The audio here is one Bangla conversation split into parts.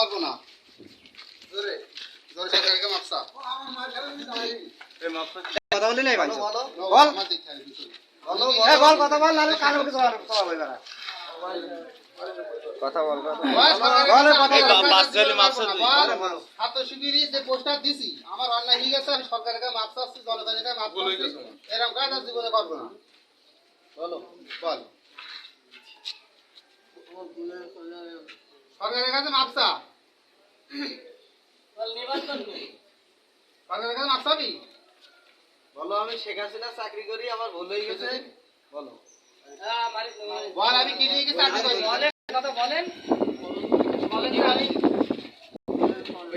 পারবো না। জোরে জোরে সরকারকে মাপসা কথা বলি নাই ভাই বল বল বল কথা বল নালে কানে উঠে সব হয়ে যাবে কথা বল ছাত্র শিবিরে যে পোস্টার দিছি আমার অন্যায় হয়ে গেছে আমি সরকারের কাছে মাপ চাচ্ছি জনগণের কাছে মাপ চাচ্ছি এরকম কাজ আর জীবনে করবো না বলো বল সরকারের কাছে মাপ চা সরকারের কাছে মাপ চাবি বলো আমি শেখ হাসিনা চাকরি করি আমার ভুল হয়ে গেছে বলো বল আমি কি দিয়ে চাকরি করি কথা বলেন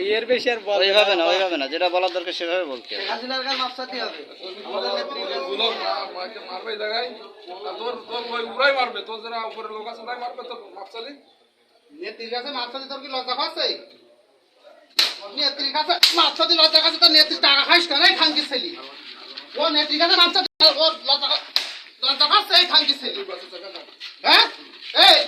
এর বেশি আর বল ওইভাবে না যেটা বলার দরকার সেভাবে বলতে হবে হাসিনার গান মাপসাতি হবে আমাদের নেতৃত্ব মাকে মারবে জায়গায় তোর ওই উড়াই মারবে তোর যারা উপরের লোক আছে উড়াই মারবে তোর মাপসালি নেত্রীর কাছে মাপসাতি তোর কি লজ্জা পাচ্ছে নেত্রীর কাছে মাপসাতি লজ্জা পাচ্ছে তোর নেত্রী টাকা খাইস কেন এই খাঙ্কি ছেলে ও নেত্রীর কাছে মাপসাতি ওর লজ্জা পাচ্ছে এই খাঙ্কি ছেলে হ্যাঁ এই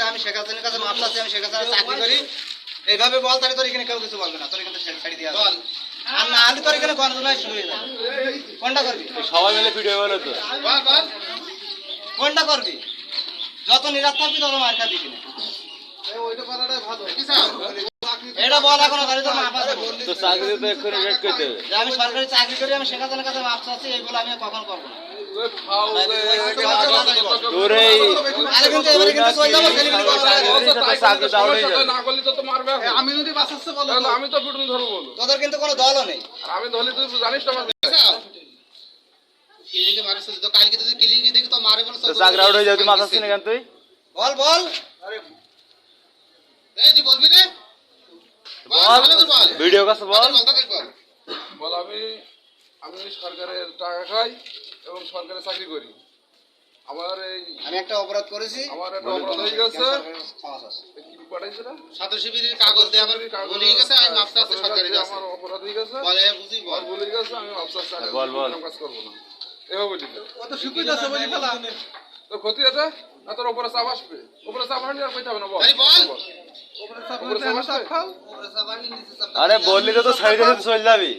আমি শেখ হাসিনার কাছে মাপ চাচ্ছি আমি শেখ হাসিনার চাকরি করি এইভাবে বল তাহলে তোর এখানে কেউ কিছু বলবে না তোর এখানে ছাড়ি দিয়ে বল আর না আলু তোর এখানে গণজোলাই শুরু হয়ে যাবে কোনটা করবি সবাই মিলে ভিডিও বানাবো তো বল বল কোনটা করবি যত নিরাশ থাকবি তত মার খাবি কিনা ওইটা কথাটাই ভালো এটা বল এখন গাড়ি তো মাপ আছে তো চাকরি তো এক্ষুনি রেট করতে হবে আমি সরকারি চাকরি করি আমি শেখ হাসিনার কাছে মাপ চাচ্ছি এইগুলো আমি কখন করব না আমি যদি বাঁচাচ্ছে বলো আমি তো পিটুন ধরবো বলো তোদের কিন্তু কোনো দলও নেই আমি ধরলে তুই জানিস তো আমার কিলিকে মারছ তো কালকে তুই কিলিকে দেখি তো মারে বল চাকরি আউট হয়ে যাবে তুই মাথাছিস না কেন তুই বল বল আরে এই তুই বলবি রে বল ভিডিও কাছে বল বল আমি সরকারের টাকা খাই এবং সরকারি চাকরি করি আমার এই আমি একটা অপরাধ করেছি আমার একটা অপরাধ হয়ে গেছে কি পাঠাইছে না ছাত্র শিবিরের কাগজ দিয়ে আমার ভুলে গেছে আমি মাপ চাচ্ছি সরকারি কাছে আমার অপরাধ হয়ে গেছে বলে বুঝি বল ভুলে গেছে আমি মাপ চাচ্ছি বল কাজ করব না এভাবে বলি কত শিক্ষিত আছে বলি খেলা তো ক্ষতি আছে না তোর উপরে চাপ আসবে উপরে চাপ হলে আর কইতে হবে না বল বল উপরে চাপ খাও উপরে চাপ নিচে চাপ আরে বললি তো সাইডে চলে যাবি